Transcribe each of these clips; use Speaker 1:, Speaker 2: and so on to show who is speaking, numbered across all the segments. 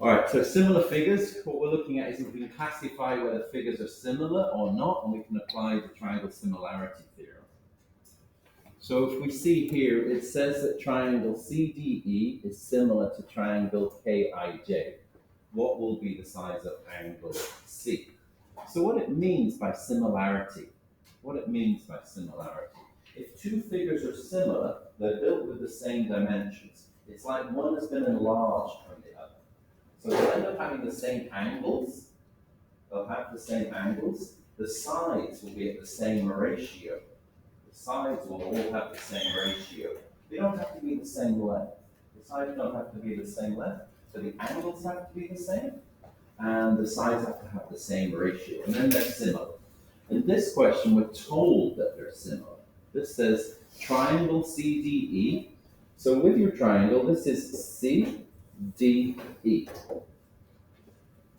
Speaker 1: All right, so similar figures, what we're looking at is if we can classify whether figures are similar or not, and we can apply the triangle similarity theorem. So if we see here, it says that triangle CDE is similar to triangle KIJ. What will be the size of angle C? So what it means by similarity, if two figures are similar, they're built with the same dimensions. It's like one has been enlarged from the other. So they'll end up having the same angles. They'll have the same angles. The sides will be at the same ratio. The sides will all have the same ratio. They don't have to be the same length. The sides don't have to be the same length. So the angles have to be the same. And the sides have to have the same ratio. And then they're similar. In this question, we're told that they're similar. This says triangle CDE. So with your triangle, this is CDE.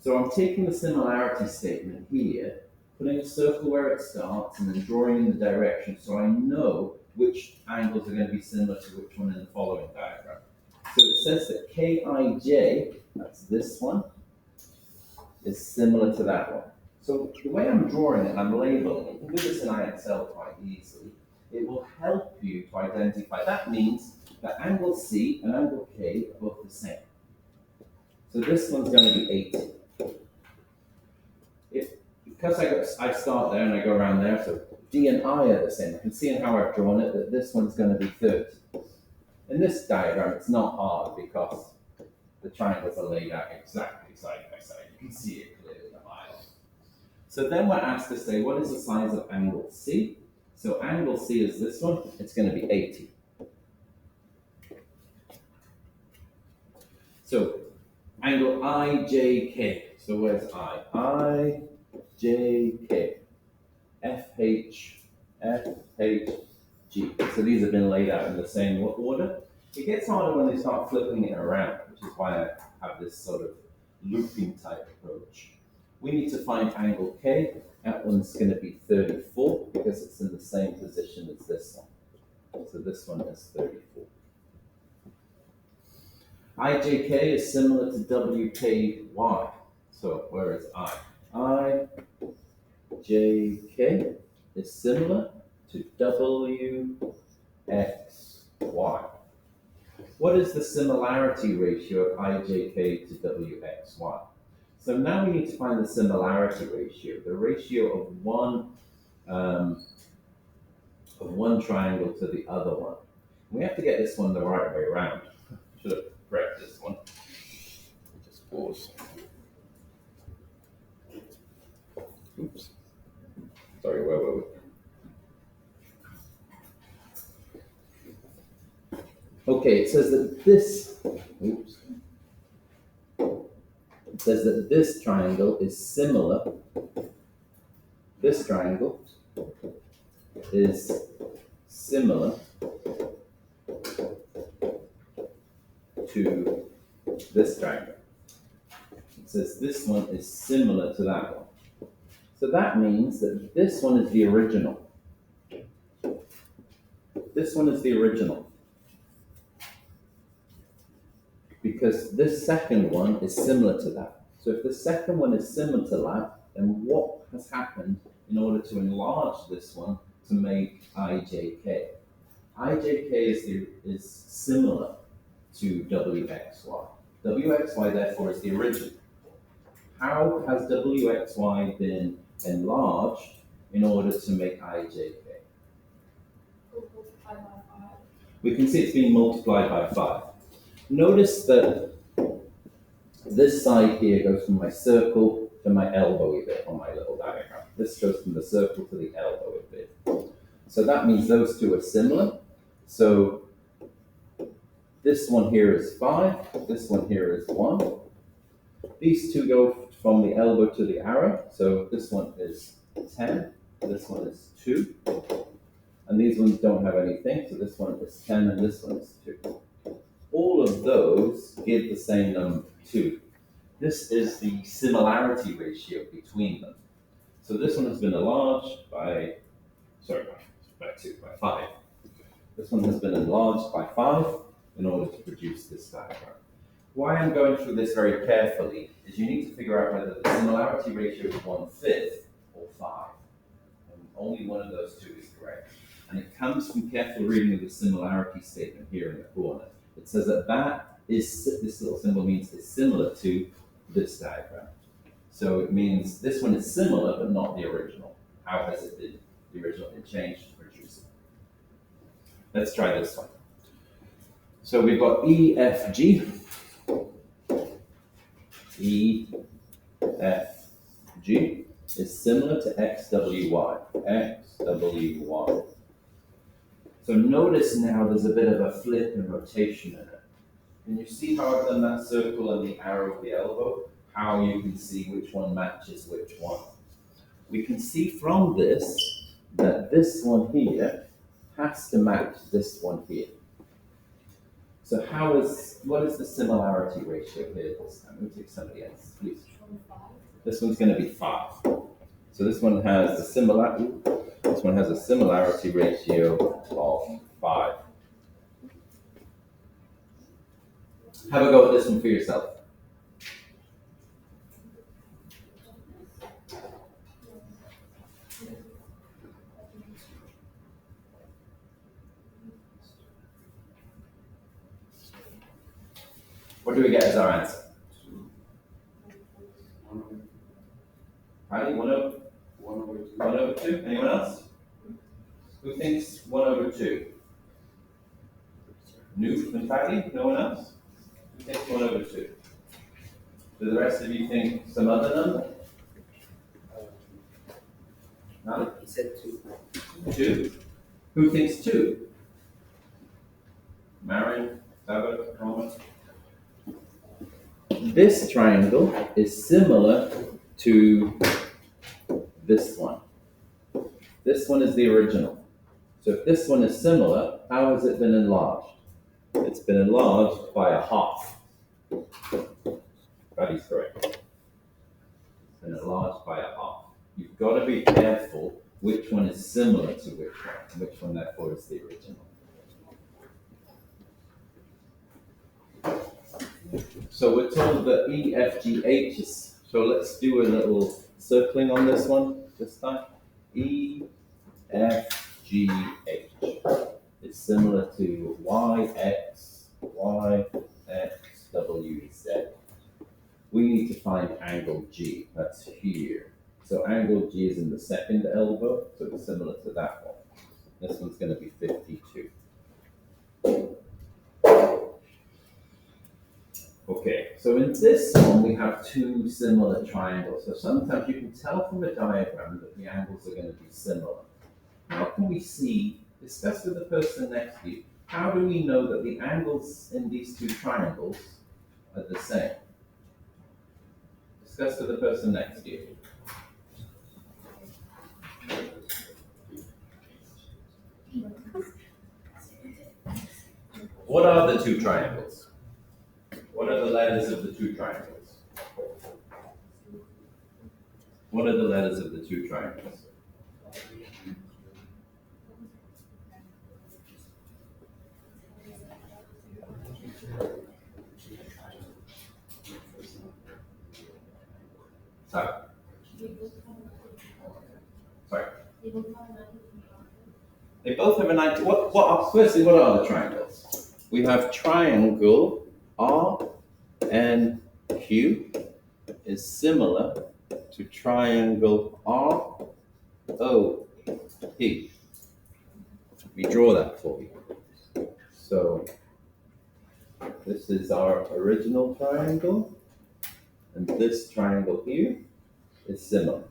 Speaker 1: So I'm taking the similarity statement here, putting a circle where it starts, and then drawing in the direction so I know which angles are going to be similar to which one in the following diagram. So it says that KIJ, that's this one, is similar to that one. So the way I'm drawing it, I'm labeling it. You can do this in IM2 quite easily. It will help you to identify. That means that angle C and angle K are both the same. So this one's going to be 80. Because I start there and I go around there, so D and I are the same. I can see in how I've drawn it that this one's going to be 30. In this diagram, it's not hard because the triangles are laid out exactly side by side. You can see it clearly a mile. So then we're asked to say, what is the size of angle C? So angle C is this one. It's going to be 80. So angle IJK. So where's I? IJK. FH. FHG. So these have been laid out in the same order. It gets harder when they start flipping it around, which is why I have this sort of looping type approach. We need to find angle K. That one's going to be 34 because it's in the same position as this one. So this one is 34. IJK is similar to WKY. So where is I? IJK is similar to WXY. What is the similarity ratio of IJK to WXY? So now we need to find the similarity ratio, the ratio of one triangle to the other one. We have to get this one the right way around. Should have corrected this one. Just pause. Oops. Sorry, where were we? Okay, it says that this, it says that this triangle is similar, this triangle is similar to this triangle. It says this one is similar to that one. So that means that this one is the original. This one is the original. Because this second one is similar to that. So if the second one is similar to that, then what has happened in order to enlarge this one to make IJK? IJK is similar to WXY. WXY therefore is the original. How has WXY been enlarged in order to make IJK? We can see it's being multiplied by 5. Notice that this side here goes from my circle to my elbow a bit on my little diagram. This goes from the circle to the elbow a bit. So that means those two are similar. So this one here is 5, this one here is 1. These two go from the elbow to the arrow. So this one is 10, this one is 2. And these ones don't have anything, so this one is 10 and this one is 2. All of those give the same number, 2. This is the similarity ratio between them. So this one has been enlarged by 5. This one has been enlarged by 5 in order to produce this diagram. Why I'm going through this very carefully is you need to figure out whether the similarity ratio is 1/5 or 5. And only one of those two is correct. And it comes from careful reading of the similarity statement here in the corner. It says that this little symbol means it's similar to this diagram. So it means this one is similar, but not the original. How has it been, the original been changed to produce it? Let's try this one. So we've got EFG. EFG is similar to XWY. XWY. So notice now there's a bit of a flip and rotation in it. Can you see how I've done that circle and the arrow of the elbow? How you can see which one matches which one. We can see from this that this one here has to match this one here. So what is the similarity ratio here this time? Let me take somebody else, please. This one's going to be 5. So this one has a similarity ratio of 5. Have a go at this one for yourself. What do we get as our answer? Patty, 1/2? Anyone else? Who thinks 1/2? Newt and Patty? No one else? Who thinks 1/2? Do the rest of you think some other number? No?
Speaker 2: He said 2.
Speaker 1: 2? Who thinks 2? Marion, Sabbath, Roman? This triangle is similar to this one. This one is the original. So if this one is similar, how has it been enlarged? It's been enlarged by 1/2. That is correct. It's been enlarged by 1/2. You've got to be careful which one is similar to which one therefore is the original. So we're told that EFGH is, so let's do a little circling on this one this time. EFGH is similar to YX, WZ. We need to find angle G, that's here. So angle G is in the second elbow, so it's similar to that one. This one's going to be 52. Okay, so in this one we have two similar triangles. So sometimes you can tell from a diagram that the angles are going to be similar. How can we see, discuss with the person next to you, how do we know that the angles in these two triangles are the same? Discuss with the person next to you. What are the two triangles? What are the letters of the two triangles? What are the letters of the two triangles? Sorry. They both have a 90. Firstly, what are the triangles? We have triangle RNQ is similar to triangle ROP. We draw that for you. So this is our original triangle, and this triangle here is similar.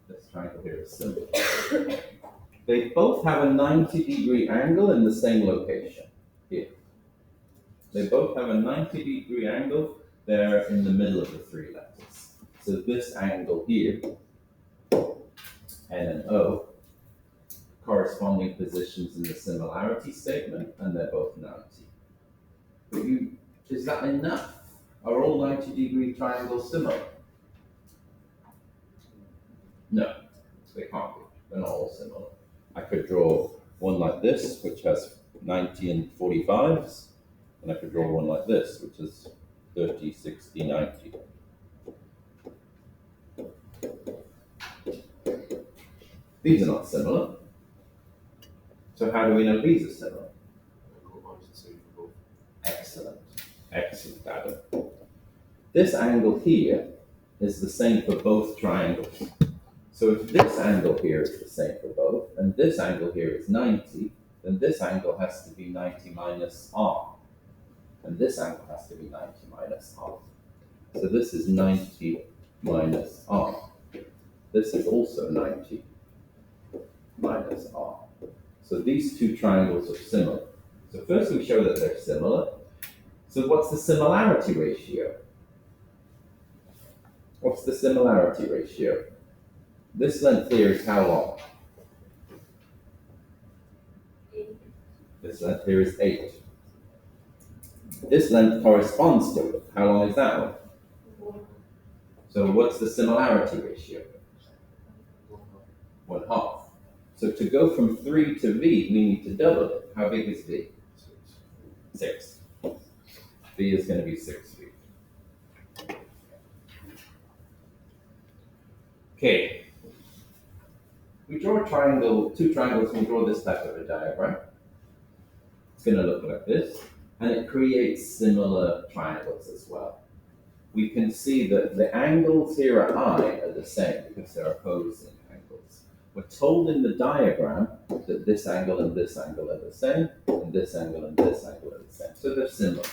Speaker 1: This triangle here is similar. They both have a 90-degree angle in the same location here. They both have a 90-degree angle there in the middle of the three letters. So this angle here, N and O, corresponding positions in the similarity statement, and they're both 90. But is that enough? Are all 90-degree triangles similar? No, they can't be. They're not all similar. I could draw one like this, which has 90 and 45s, And I could draw one like this, which is 30, 60, 90. These are not similar. So how do we know these are similar? Excellent. Excellent, Adam. This angle here is the same for both triangles. So if this angle here is the same for both, and this angle here is 90, then this angle has to be 90 minus r. And this angle has to be 90 minus r. So this is 90 minus r. This is also 90 minus r. So these two triangles are similar. So first we show that they're similar. So what's the similarity ratio? What's the similarity ratio? This length here is how long?
Speaker 2: 8.
Speaker 1: This length here is 8. This length corresponds to it. How long is that one?
Speaker 2: 1.
Speaker 1: So what's the similarity ratio? 1/2. So to go from 3 to v, we need to double it. How big is v? 6. V is going to be 6 feet. Okay. We draw a triangle, two triangles, and we draw this type of a diagram. It's going to look like this, and it creates similar triangles as well. We can see that the angles here at I are the same because they're opposing angles. We're told in the diagram that this angle and this angle are the same, and this angle and this angle are the same. So they're similar.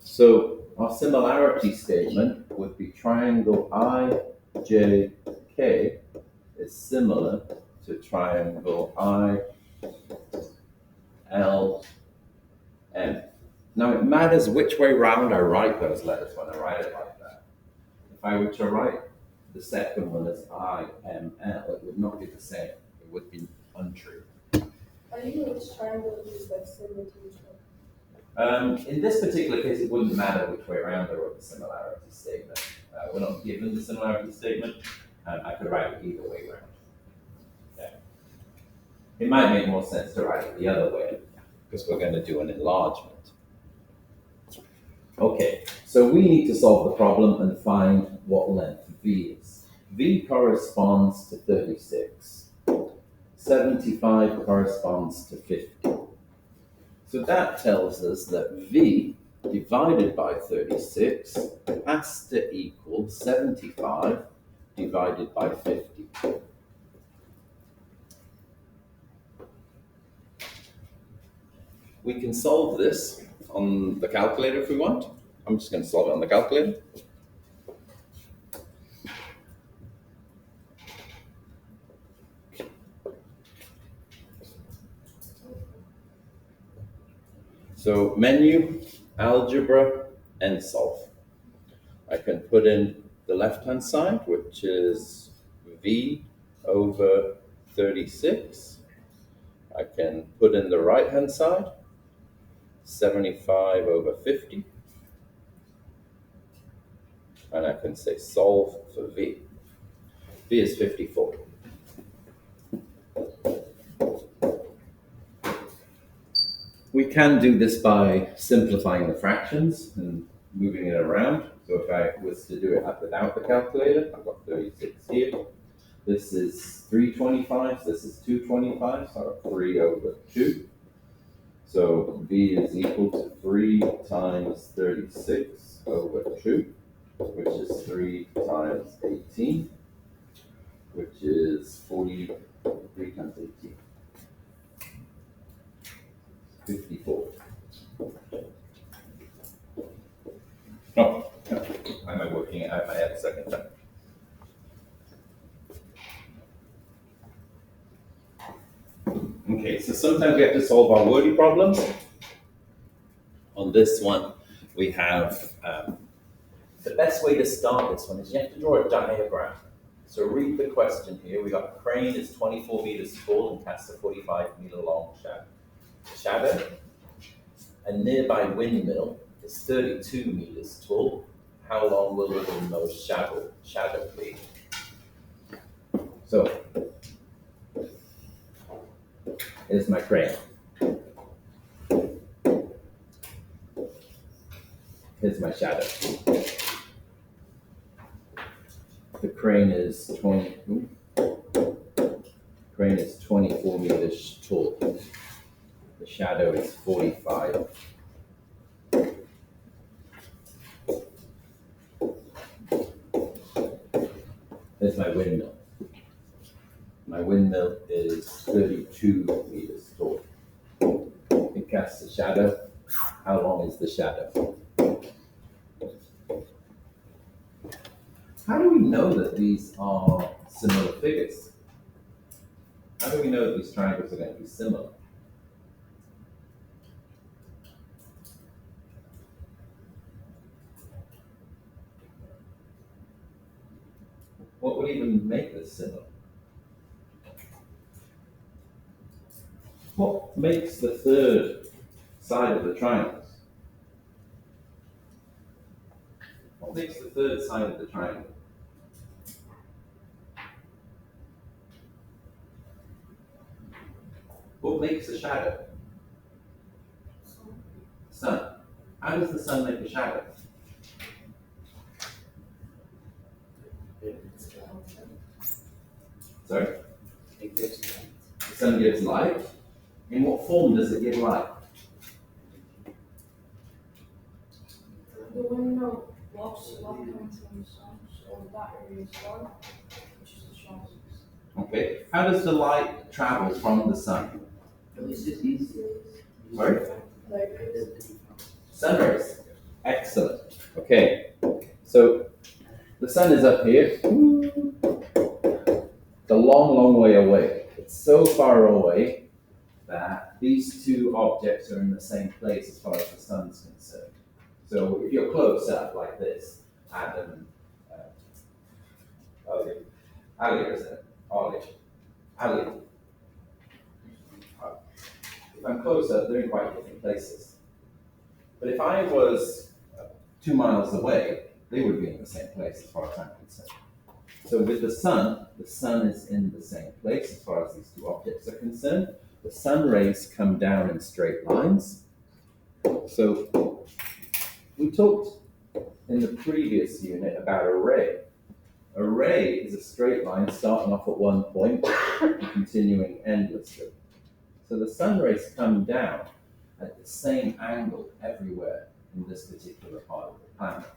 Speaker 1: So our similarity statement would be triangle IJK is similar to triangle ILM. Now it matters which way round I write those letters when I write it like that. If I were to write the second one as IML, it would not be the same. It would be untrue.
Speaker 2: Are you know which triangle is like similar to each other?
Speaker 1: In this particular case, it wouldn't matter which way around I wrote the similarity statement. We're not given the similarity statement. I could write it either way around. Yeah. It might make more sense to write it the other way because we're going to do an enlargement. Okay, so we need to solve the problem and find what length v is. V corresponds to 36. 75 corresponds to 50. So that tells us that v divided by 36 has to equal 75 divided by 50. We can solve this on the calculator if we want. I'm just going to solve it on the calculator. So menu, algebra, and solve. I can put in the left-hand side, which is v over 36. I can put in the right-hand side, 75 over 50. And I can say solve for v. V is 54. We can do this by simplifying the fractions and moving it around. So if I was to do it without the calculator, I've got 36 here. This is 325, this is 225, so I've got 3 over 2. So v is equal to 3 times 36 over 2, which is 3 times 18, which is 43 times 18. 54. Oh, why am I working it out in my head a second time? Okay, so sometimes we have to solve our wordy problems. On this one, we have the best way to start this one is you have to draw a diagram. So read the question here. We got a crane is 24 meters tall and casts a 45-meter long shadow. A nearby windmill is 32 meters tall. How long will the windmill's shadow be? So, here's my crane. Here's my shadow. The crane is 24 meters tall. The shadow is 45. There's my windmill. My windmill is 32 meters tall. It casts a shadow. How long is the shadow? How do we know that these are similar figures? How do we know that these triangles are going to be similar? What would even make this similar? What makes the third side of the triangles? What makes the third side of the triangle? What makes a shadow? Sun. How does the sun make a shadow? Sorry? The sun gives light. In what form does it give light?
Speaker 2: The window blocks light coming from the sun, so that area is dark, which is the strongest.
Speaker 1: Okay. How does the light travel from the sun? Sorry? Sun rays. Excellent. Okay. So the sun is up here. It's a long, long way away. It's so far away that these two objects are in the same place as far as the sun's concerned. So if you're close up like this, Adam, Ali, is it? Ali. If I'm close up, they're in quite different places. But if I was 2 miles away, they would be in the same place as far as I'm concerned. So with the sun is in the same place as far as these two objects are concerned. The sun rays come down in straight lines. So we talked in the previous unit about a ray. A ray is a straight line starting off at one point and continuing endlessly. So the sun rays come down at the same angle everywhere in this particular part of the planet.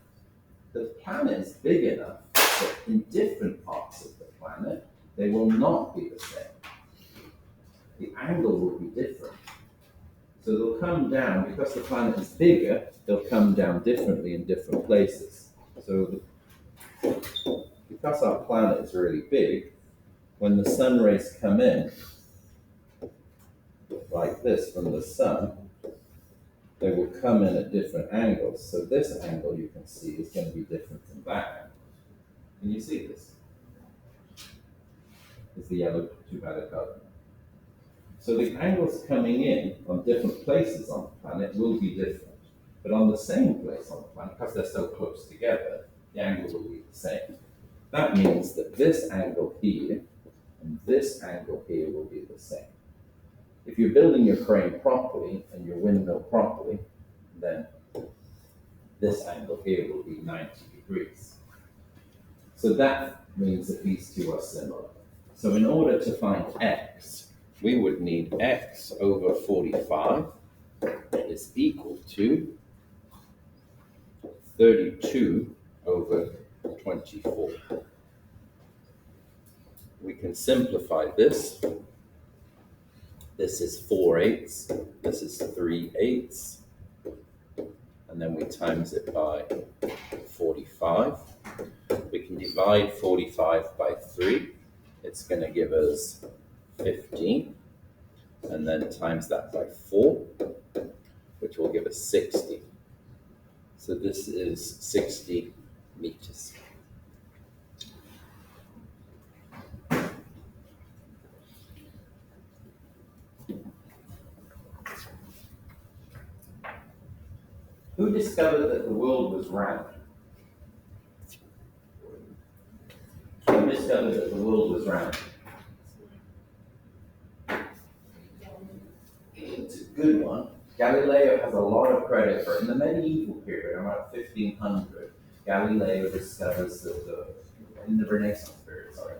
Speaker 1: The planet is big enough that in different parts of the planet, they will not be the same. The angle will be different. So they'll come down, because the planet is bigger, they'll come down differently in different places. So because our planet is really big, when the sun rays come in, like this from the sun, they will come in at different angles. So this angle you can see is going to be different from that angle. Can you see this? It's the yellow two-banded carbon. So the angles coming in on different places on the planet will be different. But on the same place on the planet, because they're so close together, the angle will be the same. That means that this angle here and this angle here will be the same. If you're building your crane properly and your windmill properly, then this angle here will be 90 degrees. So that means that these two are similar. So in order to find x, we would need x over 45 is equal to 32 over 24. We can simplify this. This is 4/8, this is 3/8, and then we times it by 45. We can divide 45 by 3. It's going to give us 15, and then times that by 4, which will give us 60. So this is 60 meters. Who discovered that the world was round? Who discovered that the world was round? It's a good one. Galileo has a lot of credit for it. In the medieval period, around 1500, Galileo discovers in the Renaissance period, sorry,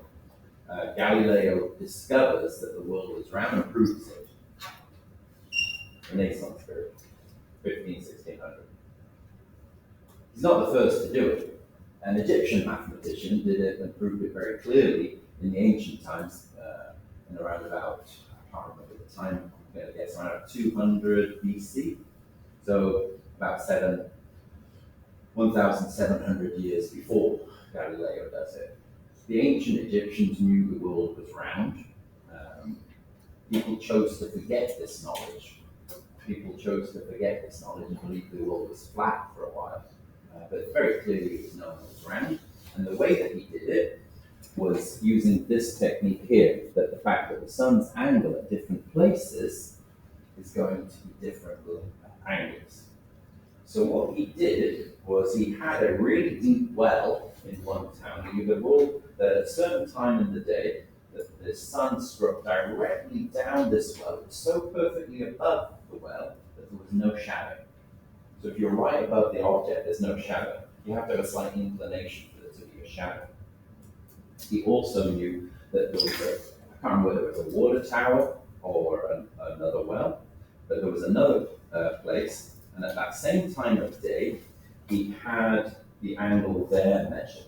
Speaker 1: Galileo discovers that the world is round and proves it. Renaissance period, 1600. He's not the first to do it. An Egyptian mathematician did it and proved it very clearly in the ancient times, in around about, I can't remember the time, I'm going to guess around 200 BC. So about 1,700 years before Galileo does it. The ancient Egyptians knew the world was round. People chose to forget this knowledge. People chose to forget this knowledge and believe the world was flat for a while. But very clearly it was known as round. And the way that he did it was using this technique here, that the fact that the sun's angle at different places is going to be different angles. So what he did was he had a really deep well in one town. He would have at a certain time in the day that the sun struck directly down this well, so perfectly above the well that there was no shadow. So if you're right above the object, there's no shadow. You have to have a slight inclination for there to be a shadow. He also knew that there was I can't remember whether it was a water tower or another well, but there was another place, and at that same time of day, he had the angle there measured.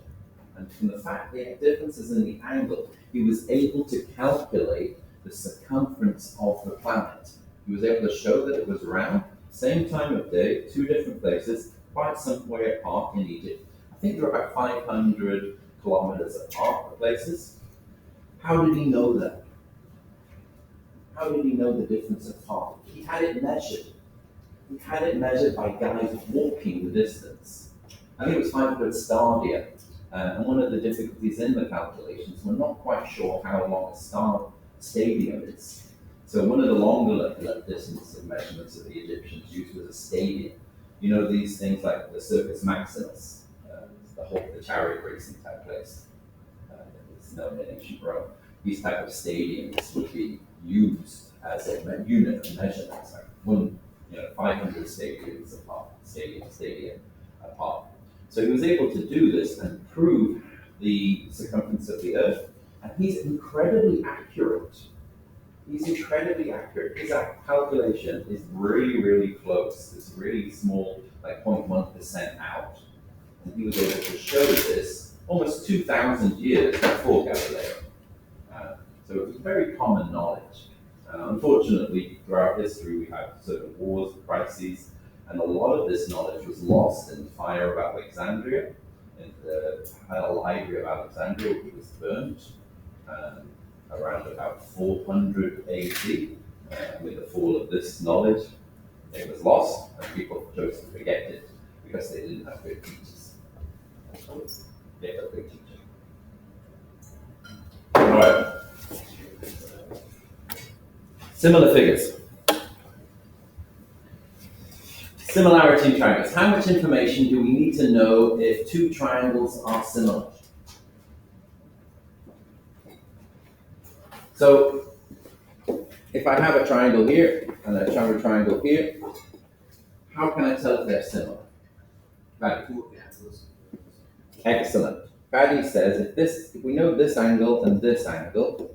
Speaker 1: And from the fact that he had differences in the angle, he was able to calculate the circumference of the planet. He was able to show that it was round, same time of day, two different places, quite some way apart in Egypt. I think they're about 500 kilometers apart, the places. How did he know that? How did he know the difference apart? He had it measured. He had it measured by guys walking the distance. I think it was 500 stadia. And one of the difficulties in the calculations, we're not quite sure how long a stadium is. So one of the longer distance measurements that the Egyptians used was a stadium. You know these things like the Circus Maximus, the chariot racing type place. It's known in ancient Rome. These type of stadiums would be used as a unit of measurement. So 500 stadiums apart, stadium apart. So he was able to do this and prove the circumference of the Earth, and he's incredibly accurate. He's incredibly accurate. His calculation is really, really close. It's really small, like 0.1% out. And he was able to show this almost 2,000 years before Galileo. So it was very common knowledge. Unfortunately, throughout history, we had certain wars, crises, and a lot of this knowledge was lost in the fire of Alexandria. And the library of Alexandria, which was burnt around about 400 AD. With the fall of this knowledge, it was lost, and people chose to forget it because they didn't have good teachers. Get a good teacher. All right. Similar figures. Similarity in triangles. How much information do we need to know if two triangles are similar? So, if I have a triangle here and a triangle here, how can I tell if they're similar? Paddy. Excellent. Paddy says if we know this angle and this angle,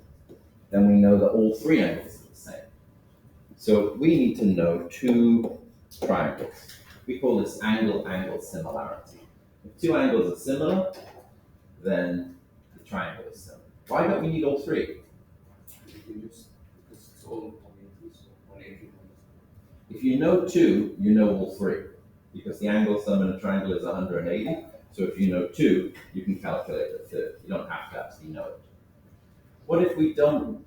Speaker 1: then we know that all three angles are the same. So we need to know two triangles. We call this angle-angle similarity. If two angles are similar, then the triangle is similar. Why don't we need all three? If you know two, you know all three. Because the angle sum in a triangle is 180. So if you know two, you can calculate the third. You don't have to actually know it. What if we don't?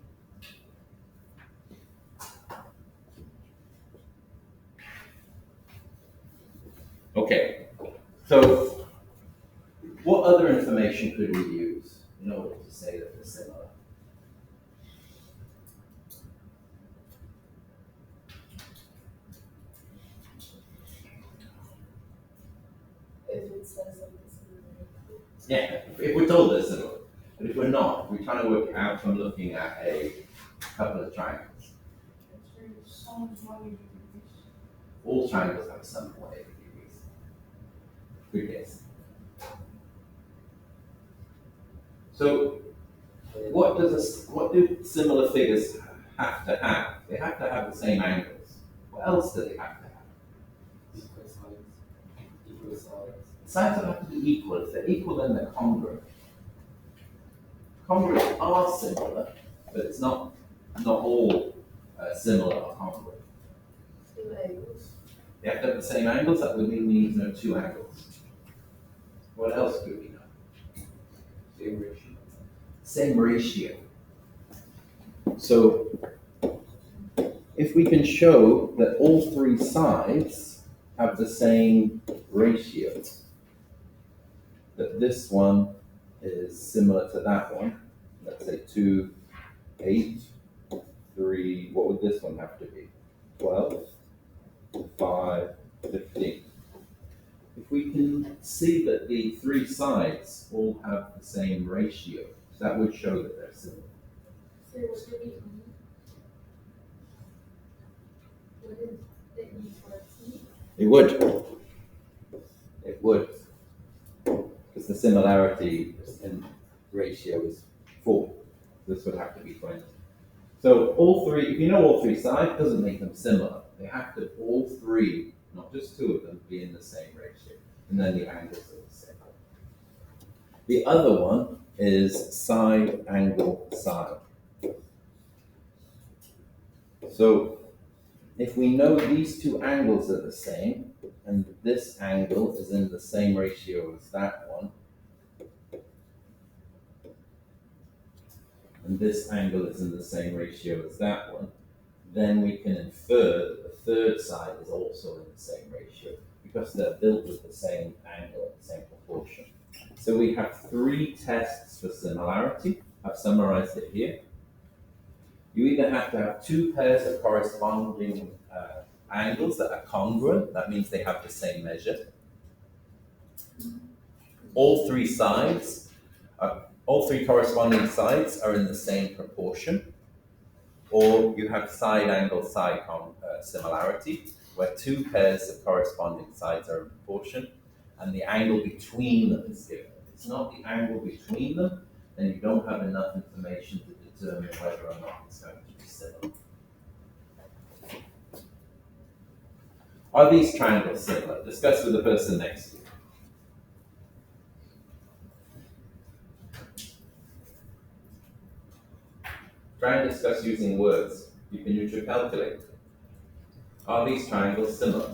Speaker 1: Okay, so what other information could we use in order to say that they're similar?
Speaker 2: If it says like this.
Speaker 1: Yeah, if we're told they're similar. But if we're not, we're trying to work it out from looking at a couple of triangles. All triangles have a sum of 180 degrees. Good guess. So what do similar figures have to have? They have to have the same angles. What else do they have to have?
Speaker 3: Equal sides. Equal sides.
Speaker 1: The sides don't have to be equal. If they're equal, then they're congruent. Congruent are similar, but it's not all similar or congruent.
Speaker 2: Two angles.
Speaker 1: They have to have the same angles. That would mean we need to know two angles. What else do we know?
Speaker 3: Same ratio.
Speaker 1: Same ratio. So if we can show that all three sides have the same ratio, that this one is similar to that one, let's say 2, 8, 3, what would this one have to be? 12, 5, 15. If we can see that the three sides all have the same ratio, that would show that they're similar.
Speaker 2: So it was really wouldn't it be for T?
Speaker 1: It would. It would. Because the similarity in ratio is 4. This would have to be 20. So all three, if you know all three sides, doesn't make them similar. They have to all three, not just two of them, be in the same ratio. And then the angles are the same. The other one is side angle side. So if we know these two angles are the same, and this angle is in the same ratio as that one, and this angle is in the same ratio as that one, then we can infer that the third side is also in the same ratio, because they're built with the same angle and the same proportion. So we have 3 tests for similarity. I've summarized it here. You either have to have 2 pairs of corresponding angles that are congruent, that means they have the same measure. All three corresponding sides are in the same proportion. Or you have side angle side similarity, where 2 pairs of corresponding sides are in proportion, and the angle between them is given. If it's not the angle between them, then you don't have enough information to determine whether or not it's going to be similar. Are these triangles similar? Discuss with the person next to you. Try and discuss using words. You can use your calculator. Are these triangles similar?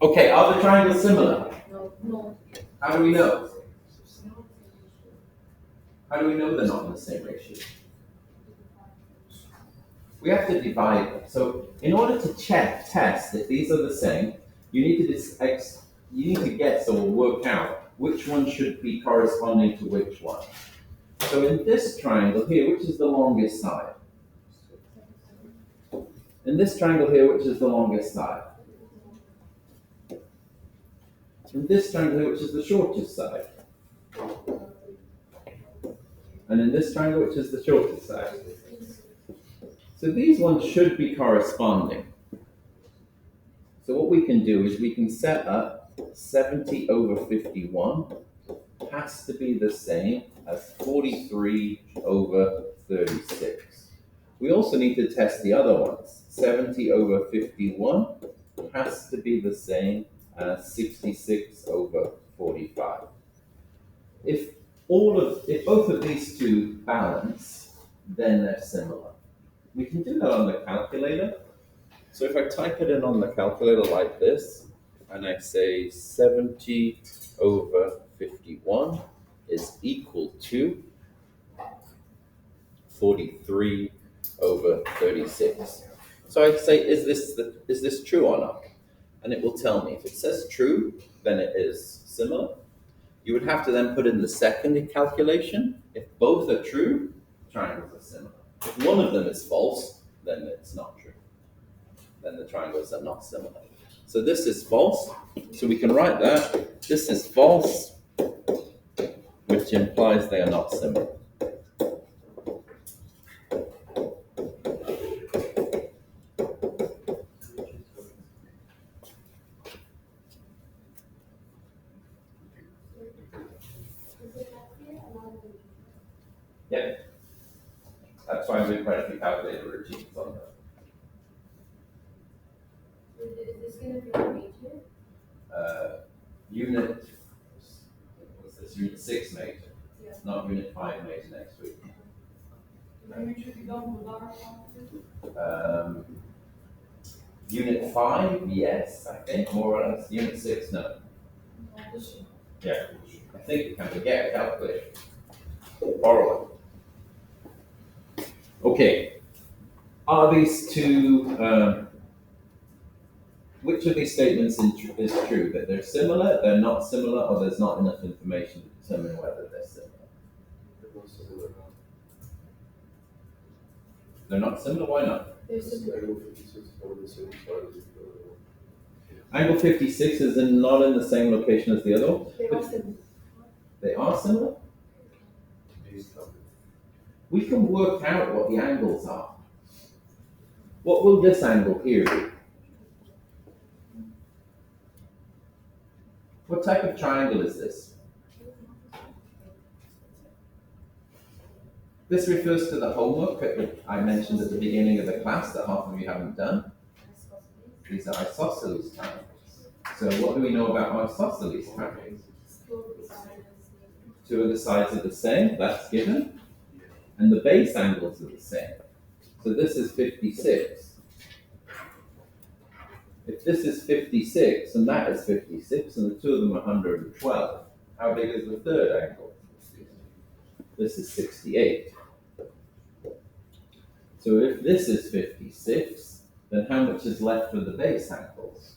Speaker 1: Okay, are the triangles similar?
Speaker 2: No.
Speaker 1: How do we know? How do we know they're not in the same ratio? We have to divide them. So in order to test if these are the same, you need to guess or work out which one should be corresponding to which one. So in this triangle here, which is the longest side? In this triangle here, which is the longest side? In this triangle here, which is the shortest side? And in this triangle, which is the shortest side? So these ones should be corresponding. So what we can do is we can set up 70 over 51 has to be the same as 43 over 36. We also need to test the other ones. 70 over 51 has to be the same as 66 over 45. If both of these two balance, then they're similar. We can do that on the calculator. So if I type it in on the calculator like this, and I say 70 over 51 is equal to 43 over 36. So I say, is this true or not? And it will tell me. If it says true, then it is similar. You would have to then put in the second calculation. If both are true, triangles are similar. If one of them is false, then it's not true. Then the triangles are not similar. So this is false. So we can write that. This is false, which implies they are not similar. Yeah. That's why I'm doing quite a few calculator routines on that.
Speaker 2: Is this gonna be a major?
Speaker 1: Unit, what's this? Unit 6 major.
Speaker 2: Yeah.
Speaker 1: Not unit 5 major next week.
Speaker 2: Maybe it should be done with our one.
Speaker 1: Unit 5, yes, I think, more or less. Unit 6, no.
Speaker 2: This one.
Speaker 1: Yeah, I think you can get a calculator. Borrow it. Okay. Are these two, which of these statements is true? That they're similar, they're not similar, or there's not enough information to determine whether they're similar? They're not similar, why not?
Speaker 2: They're similar.
Speaker 1: Angle 56 is not in the same location as the other one.
Speaker 2: They are similar.
Speaker 1: They are similar. We can work out what the angles are. What will this angle here be? What type of triangle is this? This refers to the homework that I mentioned at the beginning of the class that half of you haven't done. These are isosceles triangles. So what do we know about isosceles triangles? Two of the sides are the same, that's given. And the base angles are the same. So this is 56. If this is 56 and that is 56 and the two of them are 112, how big is the third angle? This is 68. So if this is 56, then how much is left for the base angles?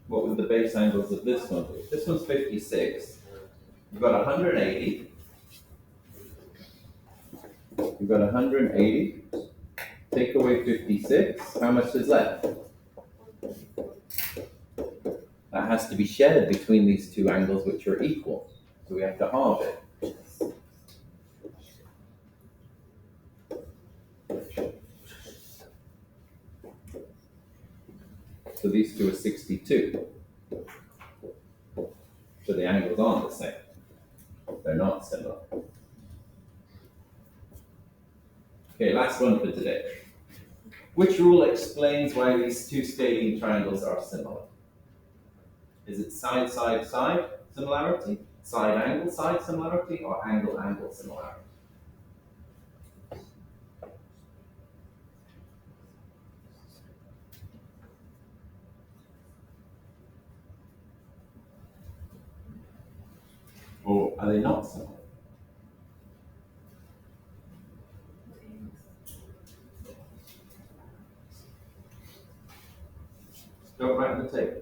Speaker 1: What would the base angles of this one be? This one's 56. You've got 180. You've got 180. Take away 56. How much is left? That has to be shared between these two angles, which are equal. So we have to halve it. So these two are 62. So the angles aren't the same. They're not similar. Okay, last one for today. Which rule explains why these two scalene triangles are similar? Is it side, side, side similarity, side, angle, side similarity, or angle, angle similarity? Or are they not similar? Don't write on the table.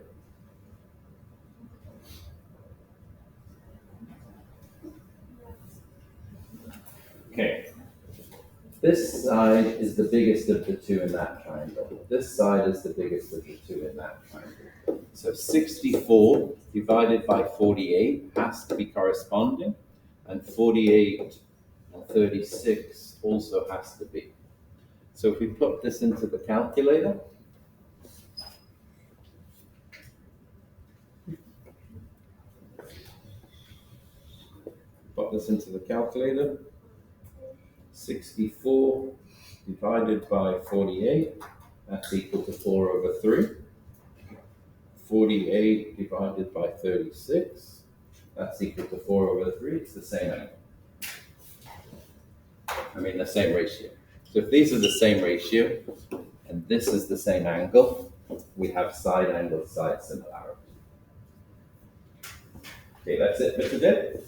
Speaker 1: Okay. This side is the biggest of the two in that triangle. This side is the biggest of the two in that triangle. So 64 divided by 48 has to be corresponding, and 48 and 36 also has to be. So if we put this into the calculator, put this into the calculator, 64 divided by 48, that's equal to 4 over 3. 48 divided by 36, that's equal to 4 over 3. It's the same angle. I mean, the same ratio. So if these are the same ratio, and this is the same angle, we have side angle, side similarity. Okay, that's it for today.